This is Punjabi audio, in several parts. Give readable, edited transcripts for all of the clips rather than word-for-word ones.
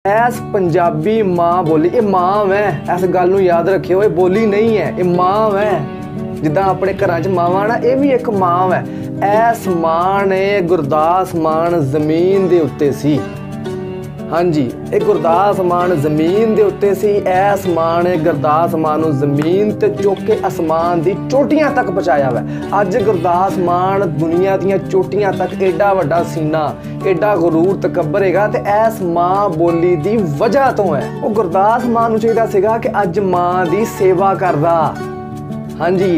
इस पंजाबी माँ बोली, ये माँ है, इस गल नूं याद रखियो, ये बोली नहीं है, ये माँ है। जिद्दां अपने घरां च मावां ना, ये भी एक माँ है। इस माँ ने गुरदास मान जमीन दे उत्ते सी। हाँ जी, एक गुरदास मान जमीन दे उत्ते सी। इस माँ ने गुरदास मान नूं जमीन ते चुक के आसमान दी चोटियां तक पहुंचाया वा। अज गुरदास मान दुनिया दीयां चोटियां तक एडा वड्डा सीना, एडा गुरूर तकबर हैगा ते इस माँ बोली दी वजह तो है। वो गुरदास मान नूं चाहीदा सीगा कि अज माँ दी सेवा करदा। हाँ जी,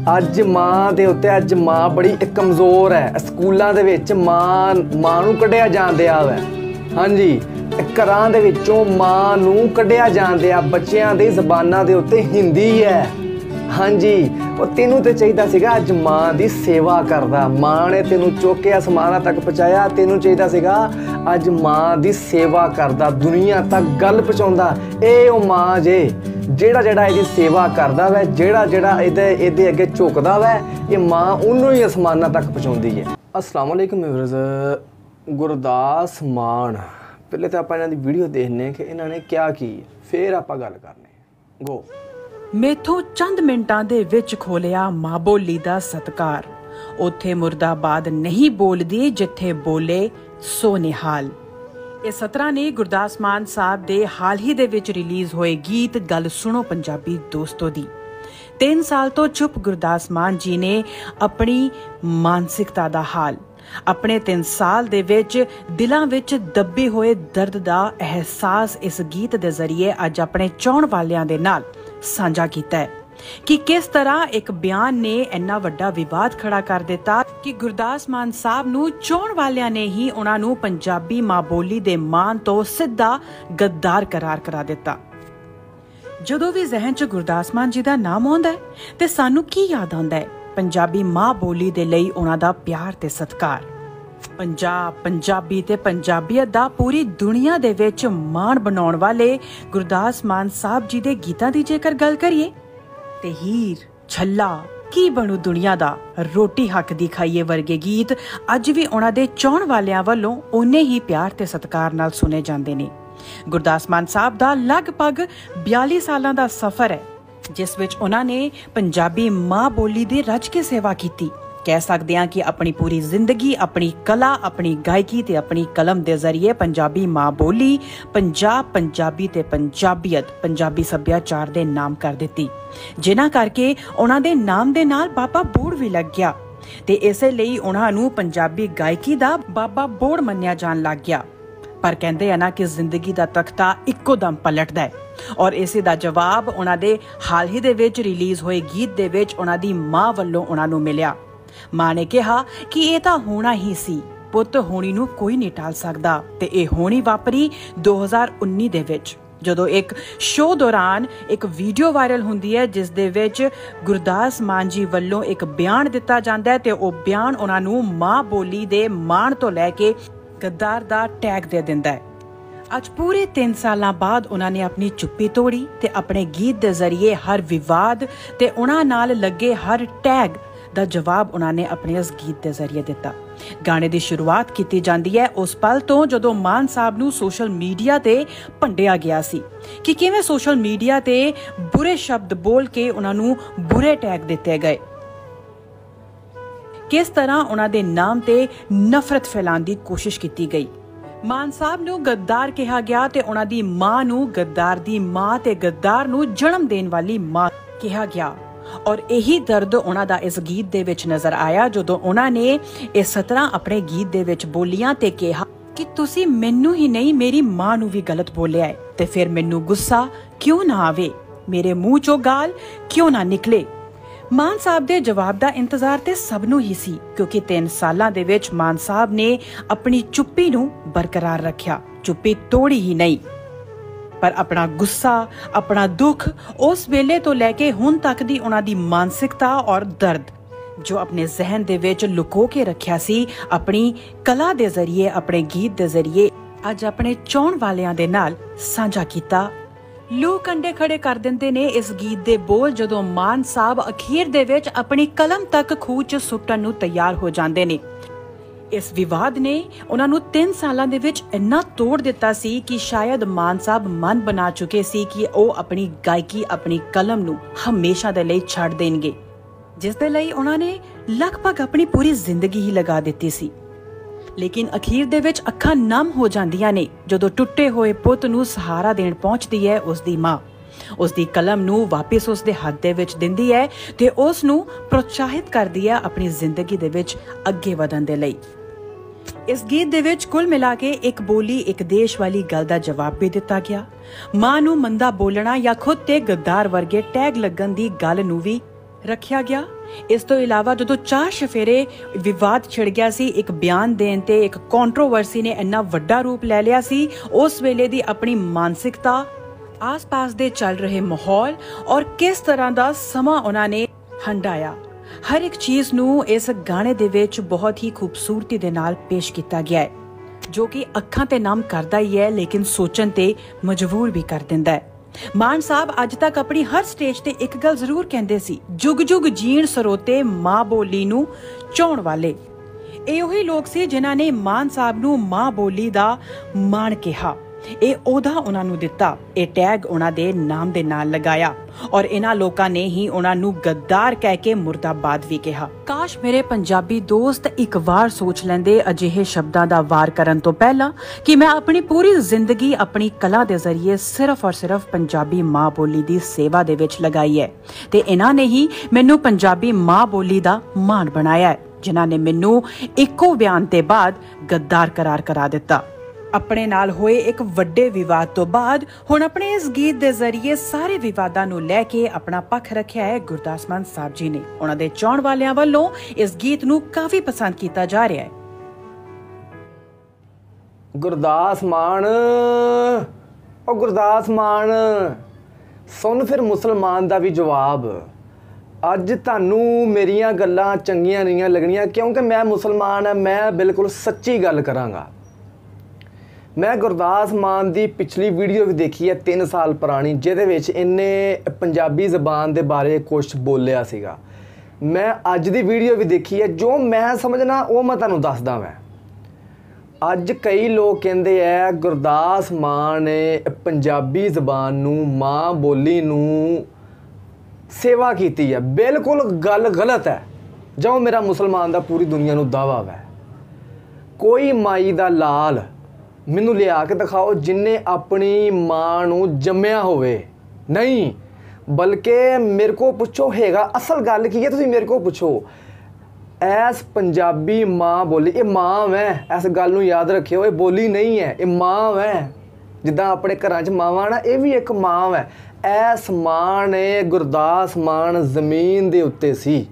अज माँ दे उत्ते अज माँ बड़ी कमज़ोर है। स्कूलों दे विच माँ नूं कढ़िया जांदिया वा। हाँ जी, घरां दे विचों माँ नूं कढ़िया जांदिया। बच्चियां दी ज़बानां दे उत्ते हिंदी है। हाँ जी, और तेनू तो चाहिदा सीगा अज माँ दी सेवा करदा। माँ ने तेनू चुक के आसमानां तक पहुंचाया, तेनू चाहिदा सीगा अज माँ दी सेवा करदा, दुनिया तक गल पहुंचाउंदा। ए ओ माँ जे जेड़ा जेड़ा इहदी सेवा करदा वै, जेड़ा जेड़ा इहदे अगे झुकदा वै, ये माँ उन्नू ही आसमानां तक पहुंचाउंदी है। अस्सलाम वालेकुम व्यूअर्स। गुरदास मान, पहले तो आप इन्हां दी वीडियो देखने कि इन्होंने क्या की, फिर आप गल करने। गो। मेथों चंद मिनटां दे विच खोलिया मां बोली दा सत्कार। उत्थे मुर्दाबाद नहीं बोलदी जिथे बोले सो निहाल। ये सतरा ने गुरदास मान साहब दे हाल ही दे विच रिलीज होए गीत गल सुनो पंजाबी दोस्तों दी। 3 साल तो चुप गुरदास मान जी ने अपनी मानसिकता दा हाल, अपने 3 साल दे विच दिलां विच दबे होए दर्द दा एहसास इस गीत दे जरिए अज अपने चाहण वालियां दे नाल साझा कीता है कि किस तरह एक बयान ने इन्ना वड्डा विवाद खड़ा कर दिता कि गुरदास मान साहब नूं चाहण वालियां ने ही उन्हां नूं पंजाबी मां बोली दे मान तो सीधा गद्दार करार करा दिता। जदों भी जहन च गुरदास मान जी दा नाम आउंदा है ते सानू की याद आउंदा है? पंजाबी मां बोली दे लई उन्हां दा प्यार ते सत्कार। पंजाब, पंजाबी ते पंजाबीयत दा पूरी दुनिया दे विच मान बनाउण वाले गुरदास मान साहब जी दे गीतां दी जेकर गल करिए ते हीर, छल्ला, की बनू दुनिया दा, रोटी हक दी खाइए वर्गे गीत अज भी उन्हां दे चाहण वालियां वल्लों उन्ने ही प्यार ते सत्कार नाल सुने जांदे ने। गुरदास मान साहब दा लगभग 42 सालां दा सफर है जिस विच उन्हां ने पंजाबी मां बोली दी रज के सेवा कीती। कह सकते हैं कि अपनी पूरी जिंदगी अपनी कला, अपनी गायकी ते अपनी कलम दे जरिए पंजाबी मां बोली, पंजाब, पंजाबी ते पंजाबीयत, पंजाबी सभ्याचार दे नाम कर दिती, जिन्हां करके उन्हां दे नाम दे नाल बाबा बोड़ भी लग गया ते इसे लई उन्हां नूं पंजाबी गायकी दा बाबा बोड़ मन्निया जान लग गया। पर कहंदे हैं ना कि जिंदगी दा तख्ता इक्को दम पलटदा है और इसे दा जवाब उन्हां दे हाल ही दे विच रिलीज होए गीत दे विच उन्हां दी मां वल्लों उन्हां नूं मिलिया। मां ने कहा कि ये तां होना ही सी, पुत्त होनी नूं कोई नहीं टाल सकदा ते ये होनी वापरी 2019 दे विच जदों एक शो दौरान एक वीडियो वायरल हुंदी है जिस दे विच गुरदास मान जी वल्लों एक बयान दिता जांदा है ते ओ बयान उन्हां नूं मां बोली दे मान तो लैके गद्दार दा टैग दे दिंदा है। अज पूरे 3 सालां बाद उन्हां ने अपनी चुप्पी तोड़ी ते अपने गीत दे जरिए हर विवाद ते उन्हां नाल लगे हर टैग दा जवाब उन्हां ने अपने इस गीत दे जरिए दिता। गाने दी शुरुआत कीती जांदी है उस पल तो जदों मान साहब नूं सोशल मीडिया ते भंडिया गया सी कि किवें सोशल मीडिया ते बुरे शब्द बोल के उन्हां नूं बुरे टैग दिते गए, किस तरह उन्हां दे नाम ते नफरत फैलाउण दी कोशिश कीती गई। मान साहब नूं गद्दार कहा गया ते उन्हां दी मां नूं गद्दार दी मां ते गद्दार नूं जन्म देण वाली मां कहा गया और यही दर्द उन्हां दा इस गीत दे विच नजर आया जदों उन्हां ने इस तरह अपने गीत दे विच बोलियां ते कहा कि तुसी मैनू ही नहीं मेरी मां नूं भी गलत बोलिया है ते फिर मैनू गुस्सा क्यों ना आवे, मेरे मुंह चों गाल क्यों ना निकले। मान साहब दे जवाब दा इंतजार ते सबनू ही सी क्योंकि 3 सालां दे विच मान साहब ने अपनी चुप्पी नूं बरकरार रखिया, चुप्पी तोड़ी ही नहीं पर अपना गुस्सा, अपना दुख उस वेले तो लैके हुण तक दी उन्हां दी मानसिकता और दर्द जो अपने जहन दे विच लुको के रखिया सी अपनी कला दे जरिए, अपने गीत दे जरिए अज अपने चाहण वालियां दे नाल साझा कीता। लू कंडे खड़े कर दिंदे ने इस गीत दे बोल जदों मान साहब अखीर दे विच अपनी कलम तक खूह च सुੱਟਣ ਨੂੰ तैयार हो जांदे ने। ਇਸ ਵਿਵਾਦ ਨੇ ਉਹਨਾਂ ਨੂੰ 3 ਸਾਲਾਂ ਦੇ ਵਿੱਚ ਇੰਨਾ ਤੋੜ ਦਿੱਤਾ ਸੀ ਕਿ ਸ਼ਾਇਦ ਮਾਨ ਸਾਹਿਬ ਮਨ ਬਣਾ ਚੁੱਕੇ ਸੀ ਕਿ ਉਹ ਆਪਣੀ ਗਾਇਕੀ, ਆਪਣੀ ਕਲਮ ਨੂੰ ਹਮੇਸ਼ਾ ਦੇ ਲਈ ਛੱਡ ਦੇਣਗੇ, ਜਿਸ ਦੇ ਲਈ ਉਹਨਾਂ ਨੇ ਲਗਭਗ ਆਪਣੀ ਪੂਰੀ ਜ਼ਿੰਦਗੀ ਹੀ ਲਗਾ ਦਿੱਤੀ ਸੀ। ਲੇਕਿਨ ਅਖੀਰ ਦੇ ਵਿੱਚ ਅੱਖਾਂ ਨਮ ਹੋ ਜਾਂਦੀਆਂ ਨੇ ਜਦੋਂ ਟੁੱਟੇ ਹੋਏ ਪੁੱਤ ਨੂੰ ਸਹਾਰਾ ਦੇਣ ਪਹੁੰਚਦੀ ਹੈ ਉਸ ਦੀ ਮਾਂ। ਉਸ ਦੀ ਕਲਮ ਨੂੰ ਵਾਪਿਸ ਉਸ ਦੇ ਹੱਥ ਦੇ ਵਿੱਚ ਦਿੰਦੀ ਹੈ ਤੇ ਉਸ ਨੂੰ ਪ੍ਰੋਤਸਾਹਿਤ ਕਰਦੀ ਹੈ ਆਪਣੀ ਜ਼ਿੰਦਗੀ ਦੇ ਵਿੱਚ ਅੱਗੇ ਵਧਣ ਦੇ ਲਈ। ਇਸ ਗੀਤ ਦੇ ਵਿੱਚ ਕੁੱਲ ਮਿਲਾ ਕੇ ਇੱਕ ਬੋਲੀ, ਇੱਕ ਦੇਸ਼ ਵਾਲੀ ਗੱਲ ਦਾ ਜਵਾਬ ਵੀ ਦਿੱਤਾ ਗਿਆ। ਮਾਂ ਨੂੰ ਮੰਦਾ ਬੋਲਣਾ ਜਾਂ ਖੁਦ ਤੇ ਗੱਦਾਰ ਵਰਗੇ ਟੈਗ ਲੱਗਣ ਦੀ ਗੱਲ ਨੂੰ ਵੀ ਰੱਖਿਆ ਗਿਆ। ਇਸ ਤੋਂ ਇਲਾਵਾ ਜਦੋਂ 4 ਚੁਫੇਰੇ ਵਿਵਾਦ ਛਿੜ ਗਿਆ ਸੀ, ਇੱਕ ਬਿਆਨ ਦੇਣ ਤੇ ਇੱਕ ਕੰਟਰੋਵਰਸੀ ਨੇ ਇੰਨਾ ਵੱਡਾ ਰੂਪ ਲੈ ਲਿਆ ਸੀ, ਉਸ ਵੇਲੇ ਦੀ ਆਪਣੀ ਮਾਨਸਿਕਤਾ, ਆਸ-ਪਾਸ ਦੇ ਚੱਲ ਰਹੇ ਮਾਹੌਲ ਔਰ ਕਿਸ ਤਰ੍ਹਾਂ ਦਾ ਸਮਾਂ ਉਹਨਾਂ ਨੇ ਹੰਡਾਇਆ, ਹਰ ਇੱਕ ਚੀਜ਼ ਨੂੰ ਇਸ ਗਾਣੇ ਦੇ ਵਿੱਚ ਬਹੁਤ ਹੀ ਖੂਬਸੂਰਤੀ ਦੇ ਨਾਲ ਪੇਸ਼ ਕੀਤਾ ਗਿਆ ਹੈ, ਜੋ ਕਿ ਅੱਖਾਂ ਤੇ ਨਮ ਕਰਦਾ ਹੀ ਹੈ ਲੇਕਿਨ ਸੋਚਣ ਤੇ ਮਜਬੂਰ ਵੀ ਕਰ ਦਿੰਦਾ ਹੈ। ਮਾਨ ਸਾਹਿਬ ਅੱਜ ਤੱਕ ਆਪਣੀ ਹਰ ਸਟੇਜ ਤੇ ਇੱਕ ਗੱਲ ਜ਼ਰੂਰ ਕਹਿੰਦੇ ਸੀ, ਜੁਗ ਜੁਗ ਜੀਣ ਸਰੋਤੇ ਮਾਂ ਬੋਲੀ ਨੂੰ ਚਾਹੁਣ ਵਾਲੇ। ਇਹ ਉਹੀ ਲੋਕ ਸੀ ਜਿਨ੍ਹਾਂ ਨੇ ਮਾਨ ਸਾਹਿਬ ਨੂੰ ਮਾਂ ਬੋਲੀ ਦਾ ਮਾਣ ਕਿਹਾ। ਇਹ ਉਹਦਾ ਉਹਨਾਂ ਨੂੰ ਦਿੱਤਾ, ਇਹ ਟੈਗ ਉਹਨਾਂ ਦੇ ਨਾਮ ਦੇ ਨਾਲ ਲਗਾਇਆ ਔਰ ਇਹਨਾਂ ਲੋਕਾਂ ਨੇ ਹੀ ਉਹਨਾਂ ਨੂੰ ਗੱਦਾਰ ਕਹਿ ਕੇ ਮੁਰਦਾਬਾਦ ਵੀ ਕਿਹਾ। ਕਾਸ਼ ਮੇਰੇ ਪੰਜਾਬੀ ਦੋਸਤ ਇੱਕ ਵਾਰ ਸੋਚ ਲੈਂਦੇ ਅਜਿਹੇ ਸ਼ਬਦਾਂ ਦਾ ਵਾਰ ਕਰਨ ਤੋਂ ਪਹਿਲਾਂ ਕਿ ਮੈਂ ਆਪਣੀ ਪੂਰੀ ਜ਼ਿੰਦਗੀ ਆਪਣੀ ਕਲਾ ਦੇ ਜ਼ਰੀਏ ਸਿਰਫ ਔਰ ਸਿਰਫ ਪੰਜਾਬੀ ਮਾਂ ਬੋਲੀ ਦੀ ਸੇਵਾ ਦੇ ਵਿੱਚ ਲਗਾਈ ਹੈ ਤੇ ਇਹਨਾਂ ਨੇ ਹੀ ਮੈਨੂੰ ਪੰਜਾਬੀ ਮਾਂ ਬੋਲੀ ਦਾ ਮਾਣ ਬਣਾਇਆ ਹੈ, ਜਿਨ੍ਹਾਂ ਨੇ ਮੈਨੂੰ ਇੱਕੋ ਬਿਆਨ ਤੇ ਬਾਅਦ ਗੱਦਾਰ ਕਰਾਰ ਕਰਾ ਦਿੱਤਾ। ਆਪਣੇ ਨਾਲ ਹੋਏ ਇੱਕ ਵੱਡੇ ਵਿਵਾਦ ਤੋਂ ਬਾਅਦ ਹੁਣ ਆਪਣੇ ਇਸ ਗੀਤ ਦੇ ਜ਼ਰੀਏ ਸਾਰੇ ਵਿਵਾਦਾਂ ਨੂੰ ਲੈ ਕੇ ਆਪਣਾ ਪੱਖ ਰੱਖਿਆ ਹੈ ਗੁਰਦਾਸ ਮਾਨ ਸਾਹਿਬ ਜੀ ਨੇ। ਉਹਨਾਂ ਦੇ ਚਾਹਣ ਵਾਲਿਆਂ ਵੱਲੋਂ ਇਸ ਗੀਤ ਨੂੰ ਕਾਫੀ ਪਸੰਦ ਕੀਤਾ ਜਾ ਰਿਹਾ ਹੈ। ਗੁਰਦਾਸ ਮਾਨ, ਉਹ ਗੁਰਦਾਸ ਮਾਨ, ਸੁਣ ਫਿਰ ਮੁਸਲਮਾਨ ਦਾ ਵੀ ਜਵਾਬ। ਅੱਜ ਤੁਹਾਨੂੰ ਮੇਰੀਆਂ ਗੱਲਾਂ ਚੰਗੀਆਂ ਨਹੀਂ ਲੱਗਣੀਆਂ ਕਿਉਂਕਿ ਮੈਂ ਮੁਸਲਮਾਨ ਹਾਂ, ਮੈਂ ਬਿਲਕੁਲ ਸੱਚੀ ਗੱਲ ਕਰਾਂਗਾ। ਮੈਂ ਗੁਰਦਾਸ ਮਾਨ ਦੀ ਪਿਛਲੀ ਵੀਡੀਓ ਵੀ ਦੇਖੀ ਹੈ 3 ਸਾਲ ਪੁਰਾਣੀ, ਜਿਹਦੇ ਵਿੱਚ ਇਹਨੇ ਪੰਜਾਬੀ ਜ਼ਬਾਨ ਦੇ ਬਾਰੇ ਕੁਝ ਬੋਲਿਆ ਸੀਗਾ। ਮੈਂ ਅੱਜ ਦੀ ਵੀਡੀਓ ਵੀ ਦੇਖੀ ਹੈ, ਜੋ ਮੈਂ ਸਮਝਣਾ ਉਹ ਮੈਂ ਤੁਹਾਨੂੰ ਦੱਸਦਾ। ਮੈਂ ਅੱਜ ਕਈ ਲੋਕ ਕਹਿੰਦੇ ਆ ਗੁਰਦਾਸ ਮਾਨ ਨੇ ਪੰਜਾਬੀ ਜ਼ਬਾਨ ਨੂੰ, ਮਾਂ ਬੋਲੀ ਨੂੰ ਸੇਵਾ ਕੀਤੀ ਹੈ। ਬਿਲਕੁਲ ਗੱਲ ਗਲਤ ਹੈ, ਜੋ ਮੇਰਾ ਮੁਸਲਮਾਨ ਦਾ ਪੂਰੀ ਦੁਨੀਆ ਨੂੰ ਦਾਵਾ ਹੈ। ਕੋਈ ਮਾਈ ਦਾ ਲਾਲ ਮੈਨੂੰ ਲਿਆ ਕੇ ਦਿਖਾਓ ਜਿਨਨੇ ਆਪਣੀ ਮਾਂ ਨੂੰ ਜੰਮਿਆ ਹੋਵੇ। ਨਹੀਂ, ਬਲਕਿ ਮੇਰੇ ਕੋ ਪੁੱਛੋ ਹੈਗਾ ਅਸਲ ਗੱਲ ਕੀ ਹੈ, ਤੁਸੀਂ ਮੇਰੇ ਕੋ ਪੁੱਛੋ। ਐਸ ਪੰਜਾਬੀ ਮਾਂ ਬੋਲੀ, ਇਹ ਮਾਂ ਵੈ, ਇਸ ਗੱਲ ਨੂੰ ਯਾਦ ਰੱਖਿਓ, ਇਹ ਬੋਲੀ ਨਹੀਂ ਹੈ, ਇਹ ਮਾਂ ਵੈ। ਜਿੱਦਾਂ ਆਪਣੇ ਘਰਾਂ 'ਚ ਮਾਵਾਂ ਨਾ, ਇਹ ਵੀ ਇੱਕ ਮਾਂ ਵੈ। ਐਸ ਮਾਂ ਨੇ ਗੁਰਦਾਸ ਮਾਨ ਜ਼ਮੀਨ ਦੇ ਉੱਤੇ ਸੀ।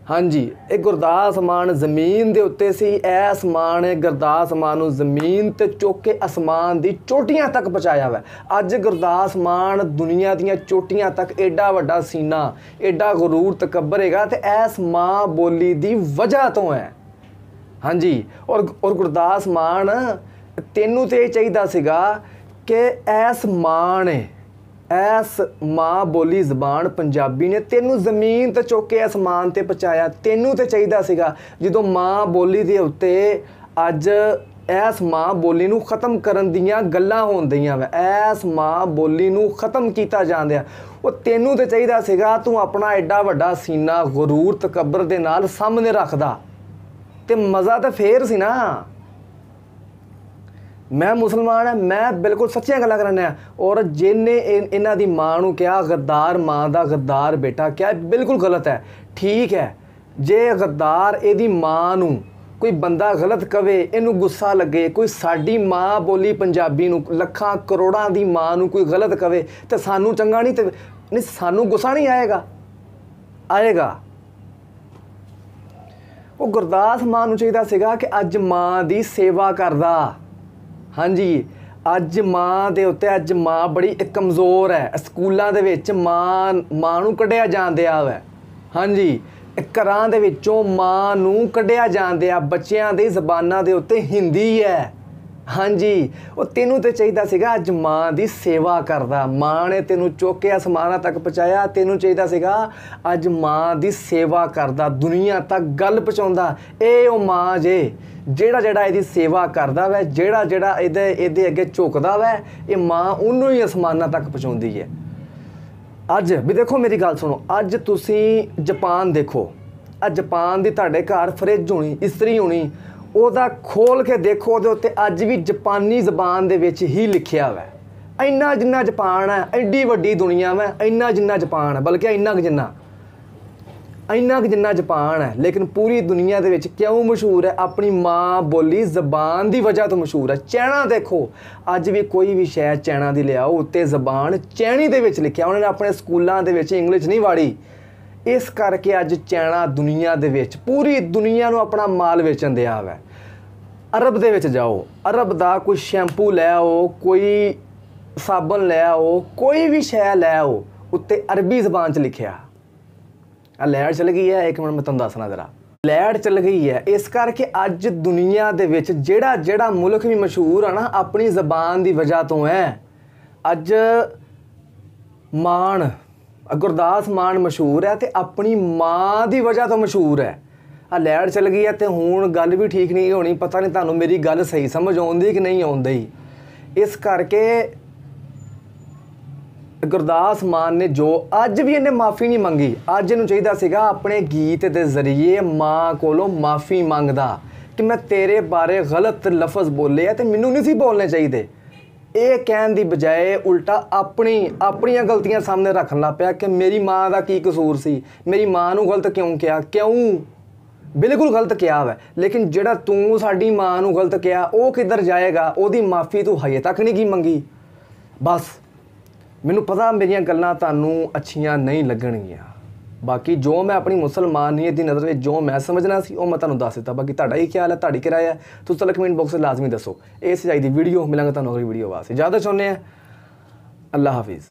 ਹਾਂਜੀ, ਇਹ ਗੁਰਦਾਸ ਮਾਨ ਜ਼ਮੀਨ ਦੇ ਉੱਤੇ ਸੀ। ਐਸ ਮਾਂ ਨੇ ਗੁਰਦਾਸ ਮਾਨ ਨੂੰ ਜ਼ਮੀਨ ਤੇ ਚੁੱਕ ਕੇ ਅਸਮਾਨ ਦੀ ਚੋਟੀਆਂ ਤੱਕ ਪਹੁੰਚਾਇਆ ਵਾ। ਅੱਜ ਗੁਰਦਾਸ ਮਾਨ ਦੁਨੀਆ ਦੀਆਂ ਚੋਟੀਆਂ ਤੱਕ ਐਡਾ ਵੱਡਾ ਸੀਨਾ, ਐਡਾ ਗਰੂਰ ਤਕੱਬਰ ਹੈਗਾ ਤੇ ਐਸ ਮਾਂ ਬੋਲੀ ਦੀ ਵਜ੍ਹਾ ਤੋਂ ਹੈ। ਹਾਂਜੀ, ਔਰ ਗੁਰਦਾਸ ਮਾਨ, ਤੈਨੂੰ ਤੇ ਇਹ ਚਾਹੀਦਾ ਸੀਗਾ ਕਿ ਐਸ ਮਾਂ ਨੇ, ਐਸ ਮਾਂ ਬੋਲੀ ਜ਼ਬਾਨ ਪੰਜਾਬੀ ਨੇ ਤੈਨੂੰ ਜ਼ਮੀਨ ਤੇ ਚੁੱਕ ਕੇ ਅਸਮਾਨ ਤੇ ਪਹੁੰਚਾਇਆ। ਤੈਨੂੰ ਤੇ ਚਾਹੀਦਾ ਸੀਗਾ ਜਦੋਂ ਮਾਂ ਬੋਲੀ ਦੇ ਉੱਤੇ ਅੱਜ ਐਸ ਮਾਂ ਬੋਲੀ ਨੂੰ ਖ਼ਤਮ ਕਰਨ ਦੀਆਂ ਗੱਲਾਂ ਹੁੰਦੀਆਂ ਵਾ, ਐਸ ਮਾਂ ਬੋਲੀ ਨੂੰ ਖ਼ਤਮ ਕੀਤਾ ਜਾਂਦਾ, ਉਹ ਤੈਨੂੰ ਤੇ ਚਾਹੀਦਾ ਸੀਗਾ ਤੂੰ ਆਪਣਾ ਐਡਾ ਵੱਡਾ ਸੀਨਾ ਗਰੂਰ ਤਕੱਬਰ ਦੇ ਨਾਲ ਸਾਹਮਣੇ ਰੱਖਦਾ ਤੇ ਮਜ਼ਾ ਤਾਂ ਫੇਰ ਸੀ ਨਾ। ਮੈਂ ਮੁਸਲਮਾਨ ਹਾਂ, ਮੈਂ ਬਿਲਕੁਲ ਸੱਚੀਆਂ ਗੱਲਾਂ ਕਰਨਾ। ਔਰ ਜਿਹਨੇ ਇਹਨਾਂ ਦੀ ਮਾਂ ਨੂੰ ਕਿਹਾ ਗੱਦਾਰ, ਮਾਂ ਦਾ ਗੱਦਾਰ ਬੇਟਾ, ਕਿਹਾ ਬਿਲਕੁਲ ਗਲਤ ਹੈ। ਠੀਕ ਹੈ, ਜੇ ਗੱਦਾਰ ਇਹਦੀ ਮਾਂ ਨੂੰ ਕੋਈ ਬੰਦਾ ਗਲਤ ਕਵੇ, ਇਹਨੂੰ ਗੁੱਸਾ ਲੱਗੇ, ਕੋਈ ਸਾਡੀ ਮਾਂ ਬੋਲੀ ਪੰਜਾਬੀ ਨੂੰ, ਲੱਖਾਂ ਕਰੋੜਾਂ ਦੀ ਮਾਂ ਨੂੰ ਕੋਈ ਗਲਤ ਕਵੇ ਤੇ ਸਾਨੂੰ ਚੰਗਾ ਨਹੀਂ, ਤੇ ਨਹੀਂ ਸਾਨੂੰ ਗੁੱਸਾ ਨਹੀਂ ਆਏਗਾ? ਆਏਗਾ। ਉਹ ਗੁਰਦਾਸ ਮਾਨ ਨੂੰ ਚਾਹੀਦਾ ਸੀਗਾ ਕਿ ਅੱਜ ਮਾਂ ਦੀ ਸੇਵਾ ਕਰਦਾ। ਹਾਂਜੀ, ਅੱਜ ਮਾਂ ਦੇ ਉੱਤੇ, ਅੱਜ ਮਾਂ ਬੜੀ ਕਮਜ਼ੋਰ ਹੈ। ਸਕੂਲਾਂ ਦੇ ਵਿੱਚ ਮਾਂ ਨੂੰ ਕੱਢਿਆ ਜਾਂਦਿਆ ਵਾ। ਹਾਂਜੀ, ਘਰਾਂ ਦੇ ਵਿੱਚੋਂ ਮਾਂ ਨੂੰ ਕੱਢਿਆ ਜਾਂਦਿਆ। ਬੱਚਿਆਂ ਦੀ ਜ਼ਬਾਨਾਂ ਦੇ ਉੱਤੇ ਹਿੰਦੀ ਹੈ। हाँ जी, ਉਹ ਤੈਨੂੰ ਤੇ ਚਾਹੀਦਾ ਸੀਗਾ ਅੱਜ ਮਾਂ ਦੀ ਸੇਵਾ ਕਰਦਾ। ਮਾਂ ਨੇ ਤੈਨੂੰ ਚੁੱਕ ਕੇ ਅਸਮਾਨਾਂ ਤੱਕ ਪਹੁੰਚਾਇਆ, ਤੈਨੂੰ ਚਾਹੀਦਾ ਸੀਗਾ ਅੱਜ ਮਾਂ ਦੀ ਸੇਵਾ ਕਰਦਾ, ਦੁਨੀਆ ਤੱਕ ਗੱਲ ਪਹੁੰਚਾਉਂਦਾ। ਇਹ ਉਹ ਮਾਂ ਜੇ ਜਿਹੜਾ ਇਹਦੀ ਸੇਵਾ ਕਰਦਾ ਵੈ, ਜਿਹੜਾ ਇਹਦੇ ਅੱਗੇ ਝੁਕਦਾ ਵੈ, ਇਹ ਮਾਂ ਉਹਨੂੰ ਹੀ ਅਸਮਾਨਾਂ ਤੱਕ ਪਹੁੰਚਾਉਂਦੀ ਹੈ। ਅੱਜ ਵੀ ਦੇਖੋ ਮੇਰੀ ਗੱਲ ਸੁਣੋ, ਅੱਜ ਤੁਸੀਂ ਜਾਪਾਨ ਦੇਖੋ, ਆ ਜਾਪਾਨ ਦੀ ਤੁਹਾਡੇ ਘਰ ਫਰਿੱਜ ਹੋਣੀ, ਇਸਤਰੀ ਹੋਣੀ, ਉਹਦਾ ਖੋਲ ਕੇ ਦੇਖੋ, ਉਹਦੇ ਉੱਤੇ ਅੱਜ ਵੀ ਜਾਪਾਨੀ ਜ਼ਬਾਨ ਦੇ ਵਿੱਚ ਹੀ ਲਿਖਿਆ ਵੈ। ਇੰਨਾ ਜਿੰਨਾ ਜਾਪਾਨ ਹੈ, ਐਡੀ ਵੱਡੀ ਦੁਨੀਆ ਵੈ, ਇੰਨਾ ਜਿੰਨਾ ਜਾਪਾਨ ਹੈ, ਬਲਕਿ ਇੰਨਾ ਕੁ ਜਿੰਨਾ ਜਾਪਾਨ ਹੈ, ਲੇਕਿਨ ਪੂਰੀ ਦੁਨੀਆ ਦੇ ਵਿੱਚ ਕਿਉਂ ਮਸ਼ਹੂਰ ਹੈ? ਆਪਣੀ ਮਾਂ ਬੋਲੀ ਜ਼ਬਾਨ ਦੀ ਵਜ੍ਹਾ ਤੋਂ ਮਸ਼ਹੂਰ ਹੈ। ਚੈਣਾ ਦੇਖੋ, ਅੱਜ ਵੀ ਕੋਈ ਵੀ ਸ਼ੈ ਚੈਣਾ ਦੀ ਲਿਆਓ, ਉੱਤੇ ਜ਼ਬਾਨ ਚੈਣੀ ਦੇ ਵਿੱਚ ਲਿਖਿਆ। ਉਹਨਾਂ ਨੇ ਆਪਣੇ ਸਕੂਲਾਂ ਦੇ ਵਿੱਚ ਇੰਗਲਿਸ਼ ਨਹੀਂ ਵਾੜੀ, ਇਸ ਕਰਕੇ ਅੱਜ ਚੈਣਾ ਦੁਨੀਆ ਦੇ ਵਿੱਚ ਪੂਰੀ ਦੁਨੀਆ ਨੂੰ ਆਪਣਾ ਮਾਲ ਵੇਚਣ ਦਿਆ ਵੈ। ਅਰਬ ਦੇ ਵਿੱਚ ਜਾਓ, ਅਰਬ ਦਾ ਕੋਈ ਸ਼ੈਂਪੂ ਲੈ ਆਓ, ਕੋਈ ਸਾਬਣ ਲੈ ਆਓ, ਕੋਈ ਵੀ ਸ਼ੈ ਲੈ ਆਓ, ਉੱਤੇ ਅਰਬੀ ਜ਼ਬਾਨ 'ਚ ਲਿਖਿਆ। ਆ ਲੈਟ ਚੱਲ ਗਈ ਹੈ, ਇੱਕ ਮਿੰਟ ਮੈਂ ਤੁਹਾਨੂੰ ਦੱਸਣਾ ਜ਼ਰਾ, ਲੈਟ ਚੱਲ ਗਈ ਹੈ। ਇਸ ਕਰਕੇ ਅੱਜ ਦੁਨੀਆ ਦੇ ਵਿੱਚ ਜਿਹੜਾ ਮੁਲਕ ਵੀ ਮਸ਼ਹੂਰ ਆ ਨਾ, ਆਪਣੀ ਜ਼ਬਾਨ ਦੀ ਵਜ੍ਹਾ ਤੋਂ ਹੈ। ਅੱਜ ਮਾਣ, ਗੁਰਦਾਸ ਮਾਨ ਮਸ਼ਹੂਰ ਹੈ ਤੇ ਆਪਣੀ ਮਾਂ ਦੀ ਵਜ੍ਹਾ ਤੋਂ ਮਸ਼ਹੂਰ ਹੈ। ਆ ਲੈਟ ਚੱਲ ਗਈ ਹੈ ਤੇ ਹੁਣ ਗੱਲ ਵੀ ਠੀਕ ਨਹੀਂ ਹੋਣੀ। ਪਤਾ ਨਹੀਂ ਤੁਹਾਨੂੰ ਮੇਰੀ ਗੱਲ ਸਹੀ ਸਮਝ ਆਉਂਦੀ ਕਿ ਨਹੀਂ ਆਉਂਦੀ। ਇਸ ਕਰਕੇ ਗੁਰਦਾਸ ਮਾਨ ਨੇ ਜੋ ਅੱਜ ਵੀ ਇਹਨੇ ਮਾफ़ੀ ਨਹੀਂ ਮੰਗੀ। ਅੱਜ ਇਹਨੂੰ ਚਾਹੀਦਾ ਸੀਗਾ ਆਪਣੇ ਗੀਤ ਦੇ ਜ਼ਰੀਏ ਮਾਂ ਕੋਲੋਂ ਮਾफ़ੀ ਮੰਗਦਾ ਕਿ ਮੈਂ ਤੇਰੇ ਬਾਰੇ ਗਲਤ ਲਫ਼ਜ਼ ਬੋਲੇ ਆ ਤੇ ਮੈਨੂੰ ਨਹੀਂ ਸੀ ਬੋਲਣੇ ਚਾਹੀਦੇ। ਇਹ ਕਹਿਣ ਦੀ ਬਜਾਏ ਉਲਟਾ ਆਪਣੀਆਂ ਗਲਤੀਆਂ ਸਾਹਮਣੇ ਰੱਖਣ ਲੱਗ ਪਿਆ ਕਿ ਮੇਰੀ ਮਾਂ ਦਾ ਕੀ ਕਸੂਰ ਸੀ, ਮੇਰੀ ਮਾਂ ਨੂੰ ਗਲਤ ਕਿਉਂ ਕਿਹਾ। ਕਿਉਂ? ਬਿਲਕੁਲ ਗਲਤ ਕਿਹਾ ਵਾ, ਲੇਕਿਨ ਜਿਹੜਾ ਤੂੰ ਸਾਡੀ ਮਾਂ ਨੂੰ ਗਲਤ ਕਿਹਾ ਉਹ ਕਿੱਧਰ ਜਾਏਗਾ? ਉਹਦੀ ਮਾफ़ੀ ਤੂੰ ਹਜੇ ਤੱਕ ਨਹੀਂ ਕੀ ਮੰਗੀ। ਬਸ ਮੈਨੂੰ ਪਤਾ ਮੇਰੀਆਂ ਗੱਲਾਂ ਤੁਹਾਨੂੰ ਅੱਛੀਆਂ ਨਹੀਂ ਲੱਗਣਗੀਆਂ। ਬਾਕੀ ਜੋ ਮੈਂ ਆਪਣੀ ਮੁਸਲਮਾਨੀਅਤ ਦੀ ਨਜ਼ਰ ਵਿੱਚ ਜੋ ਮੈਂ ਸਮਝਣਾ ਸੀ ਉਹ ਮੈਂ ਤੁਹਾਨੂੰ ਦੱਸ ਦਿੱਤਾ। ਬਾਕੀ ਤੁਹਾਡਾ ਹੀ ਖਿਆਲ ਹੈ, ਤੁਹਾਡੀ ਕੀ ਰਾਏ ਹੈ, ਤੁਸੀਂ ਤਾਂ ਕਮੈਂਟ ਬਾਕਸ 'ਚ ਲਾਜ਼ਮੀ ਦੱਸੋ। ਇਹ ਸੀ ਅੱਜ ਦੀ ਵੀਡੀਓ, ਮਿਲਾਂਗੇ ਤੁਹਾਨੂੰ ਅਗਲੀ ਵੀਡੀਓ ਵਾਸਤੇ। ਜ਼ਿਆਦਾ ਚਾਹੁੰਦੇ ਆ, ਅੱਲਾ ਹਾਫਿਜ਼।